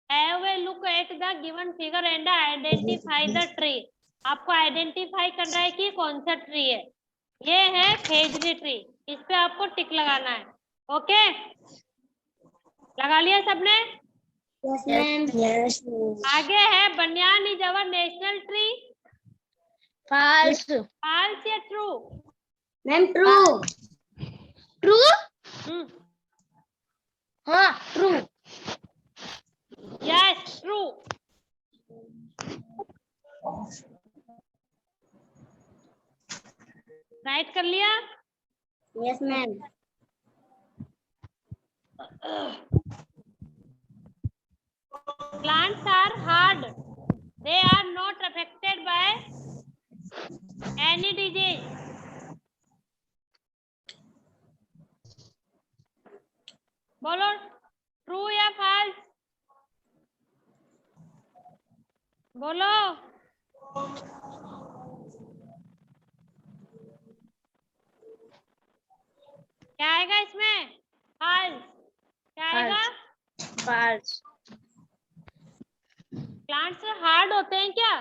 Have a look at the given figure and identify the tree. आपको identify करना है कि कौन सा ट्री है। ये है फेजरी ट्री, इस पे आपको टिक लगाना है। ओके, लगा लिया सबने? Yes, ma'am. Yes. आगे है banyan is our national tree. False. False या ट्रू? Ma'am, true. True? हाँ, True. Yes true. राइट कर लिया? Yes, ma'am. Plants are hard. They are not affected by any disease. बोलो ट्रू या false? बोलो। क्या आएगा इसमें? फॉल्स। क्या आएगा? False. प्लांट्स हार्ड होते हैं क्या?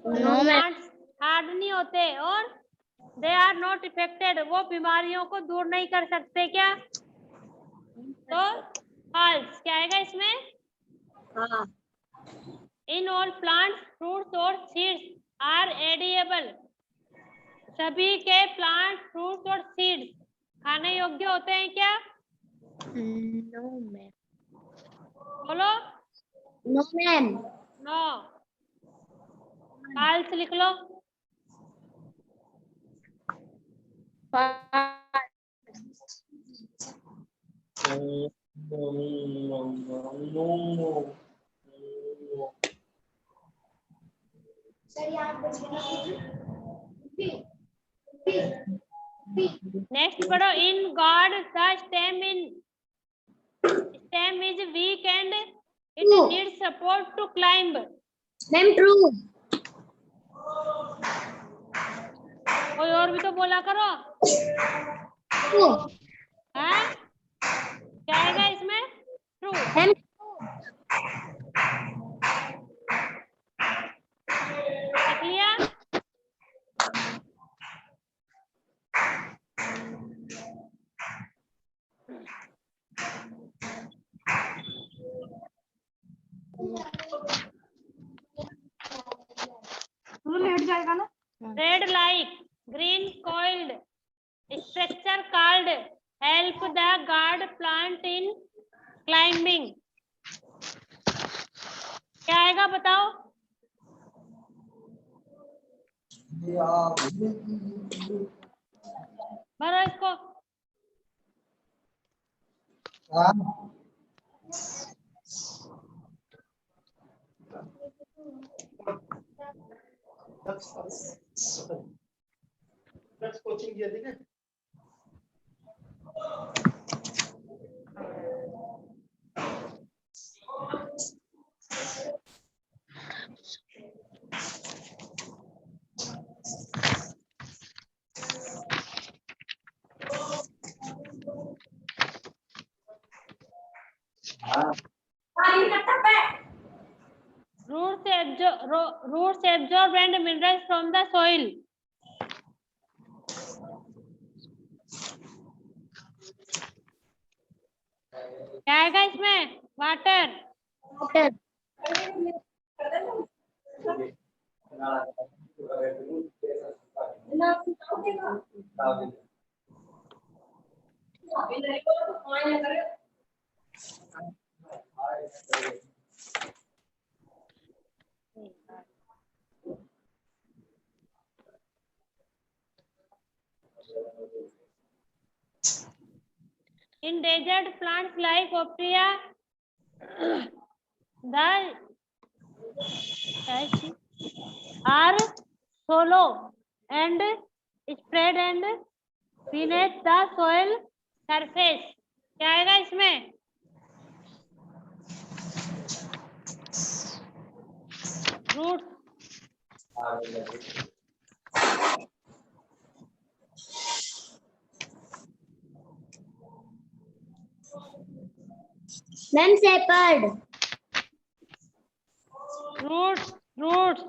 No, ma'am. प्लांट्स हार्ड नहीं होते। और दे आर नॉट इफेक्टेड, वो बीमारियों को दूर नहीं कर सकते क्या? तो फॉल्स। क्या आएगा इसमें? हाँ. इन ऑल प्लांट्स फ्रूट्स और सीड्स आर एडिएबल। सभी के प्लांट फ्रूट्स और सीड्स खाने योग्य होते हैं क्या? No, ma'am. बोलो। No, ma'am. नो। फॉल्स लिख लो। नेक्स्ट पढ़ो। In gourd the stem is weak and it needs support to climb. Ma'am, true. कोई और भी तो बोला करो। True. हैं? क्या आएगा इसमें? ट्रू। Ma'am, लिख लिया? लेट जाएगा ना? Red like green coiled structure called help the guard plant in climbing। क्या आएगा बताओ? भरो इसको। कोचिंग किया थी ना? Roots absorb and minerals from the soil। क्या आएगा इसमें? Water. water. In desert plants like opria, the are shallow and spread and beneath the soil surface। क्या आएगा इसमें? Root. Ma'am, shepherd. Roots roots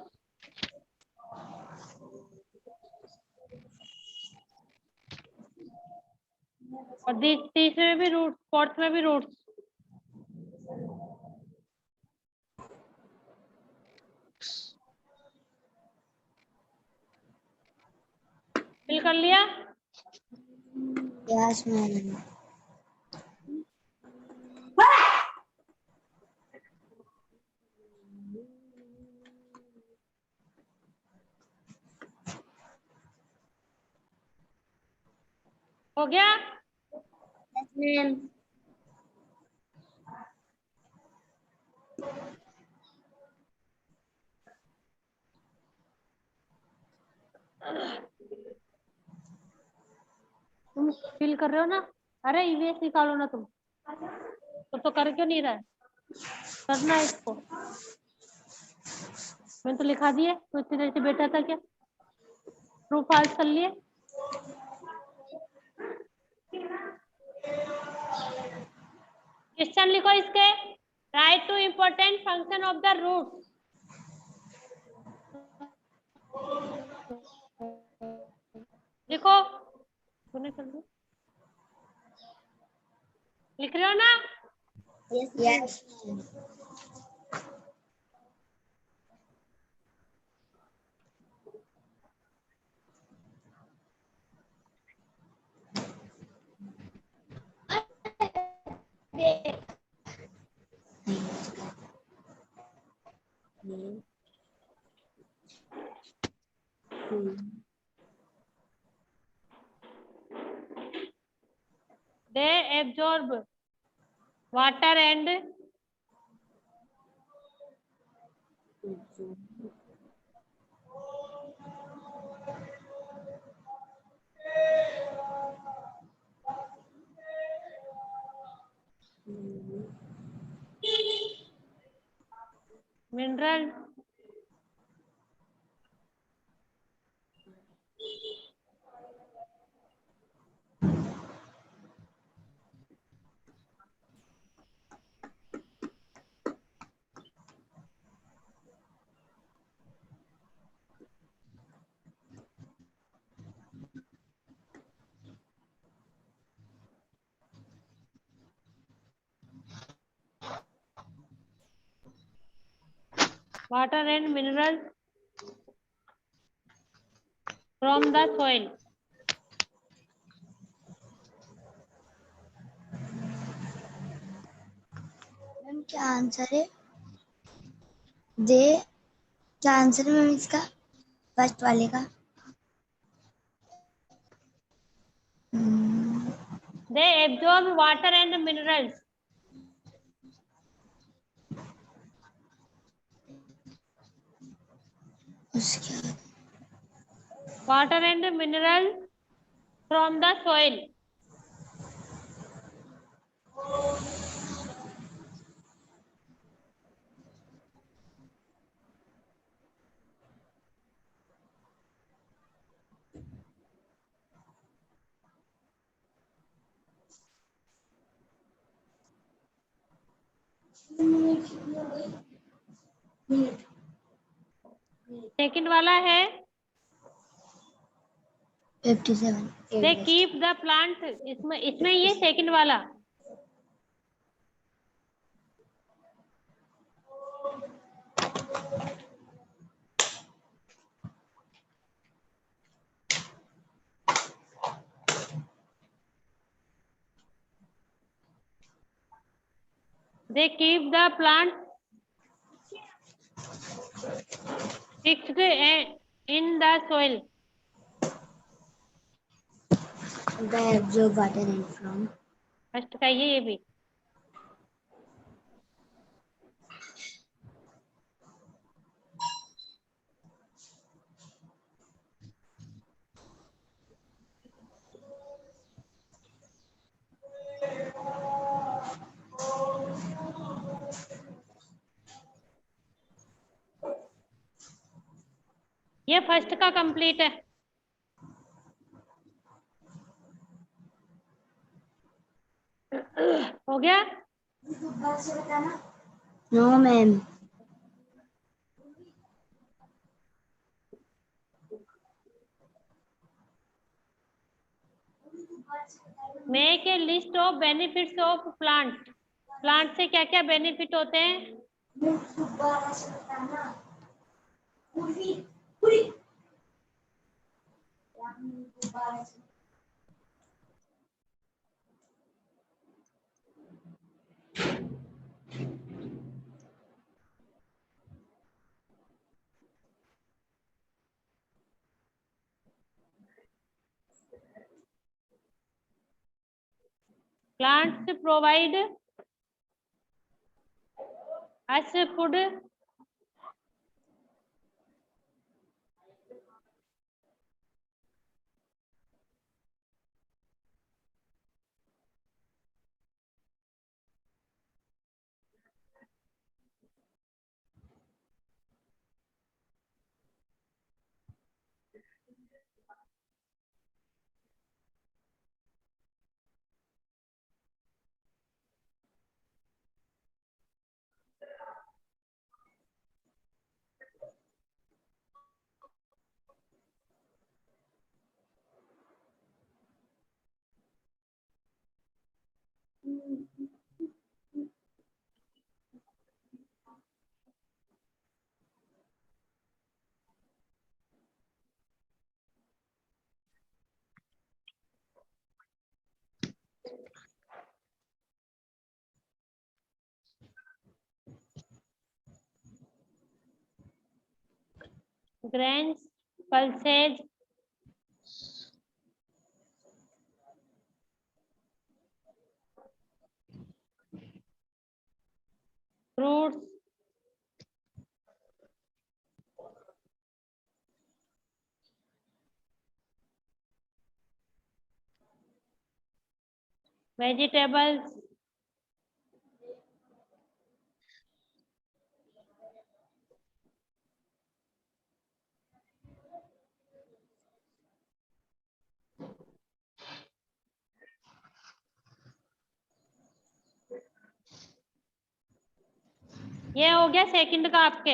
और तीसरे में भी रूट्स, फोर्थ में भी रूट्स। फिल कर लिया? Yes, ma'am. हो गया? Yes, ma'am. तुम फिल कर रहे हो ना? अरे ईवीएस निकालो ना तुम। तो कर क्यों नहीं रहा है? करना है इसको। मैंने तो लिखा दिए, तो इतनी देर से बैठा था क्या? ट्रू फॉल्स कर लिए? क्वेश्चन लिखो इसके। Write two important function of the root. लिखो। तूने कर दिया? लिख रहे हो ना? Yes, yes. They absorb water and mineral water and minerals from the soil. Ma'am क्या आंसर है? दे क्या आंसर है मैम इसका? फर्स्ट वाले का? They absorb water and minerals. उसके बाद Water and minerals from the soil. Second वाला है 57. they keep the plant. इसमें ये सेकंड वाला they keep the plant fixed in the soil. They absorb water and from first का ये भी ये फर्स्ट का कंप्लीट है। हो गया? No ma'am make a list of benefits of plant. Plant से क्या क्या बेनिफिट होते हैं? Plants provide us food, grains, pulses, fruits, vegetables, ये हो गया सेकंड का आपके।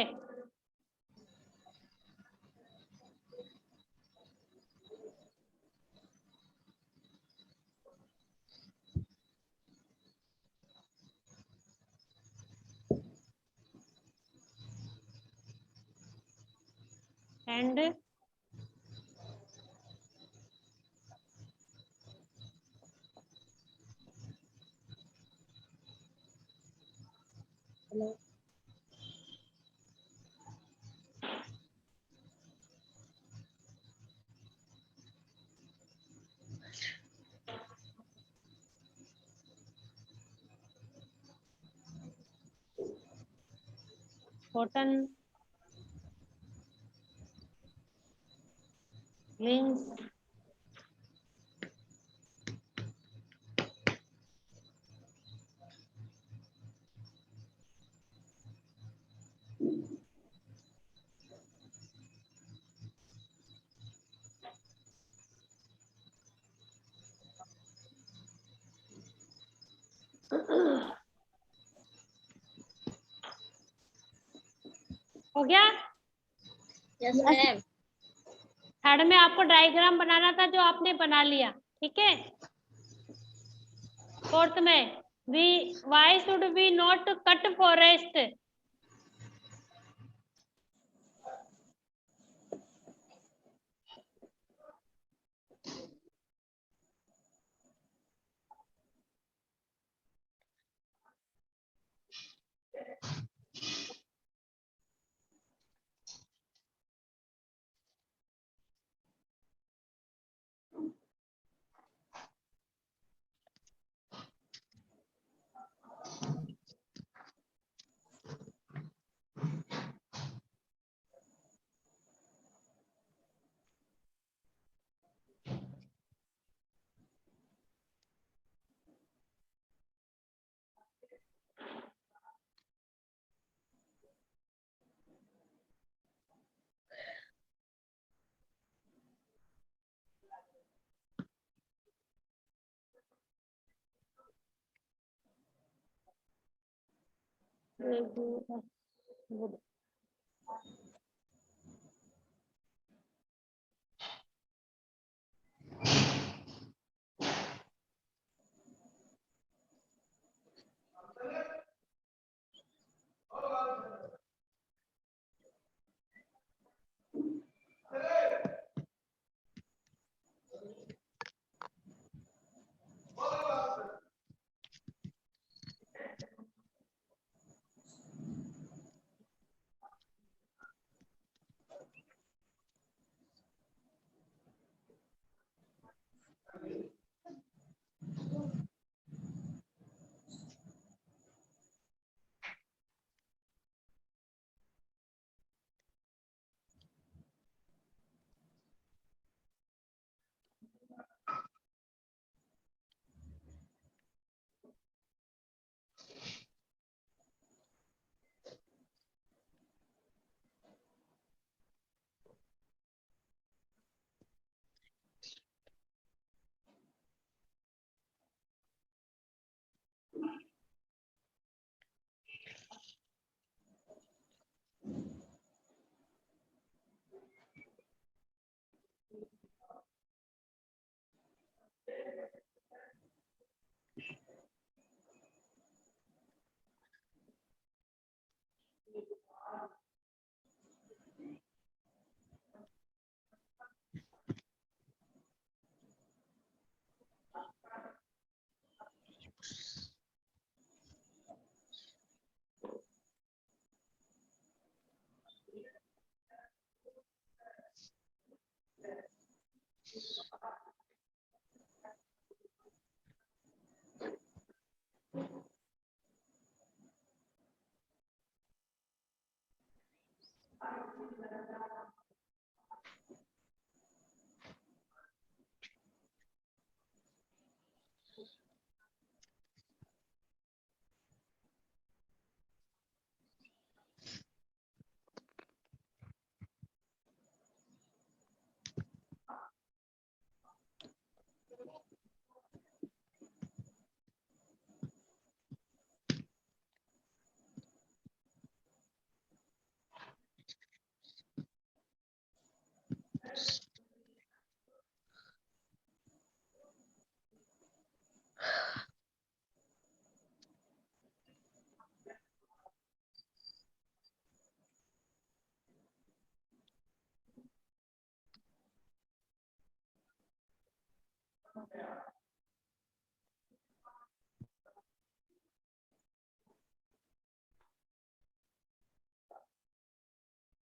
एंड कॉटन, ग्रीन्स, हो गया। Yes ma'am. थर्ड में आपको डायग्राम बनाना था जो आपने बना लिया, ठीक है। फोर्थ में we why should we not cut forest?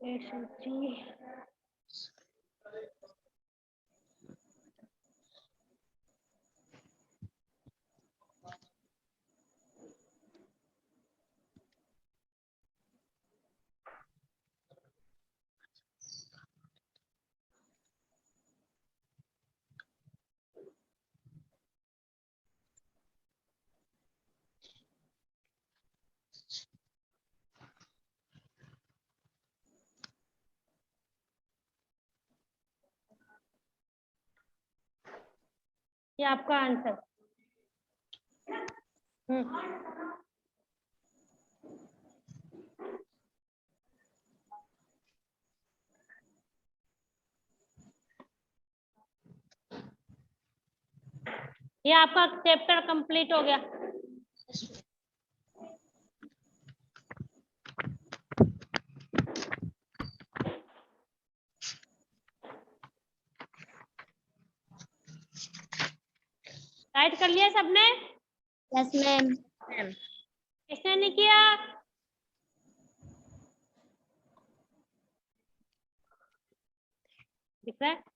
जी ये आपका आंसर। ये आपका चैप्टर कंप्लीट हो गया। राइट कर लिया सबने? Yes ma'am. किसने नहीं किया? दिख रहा है?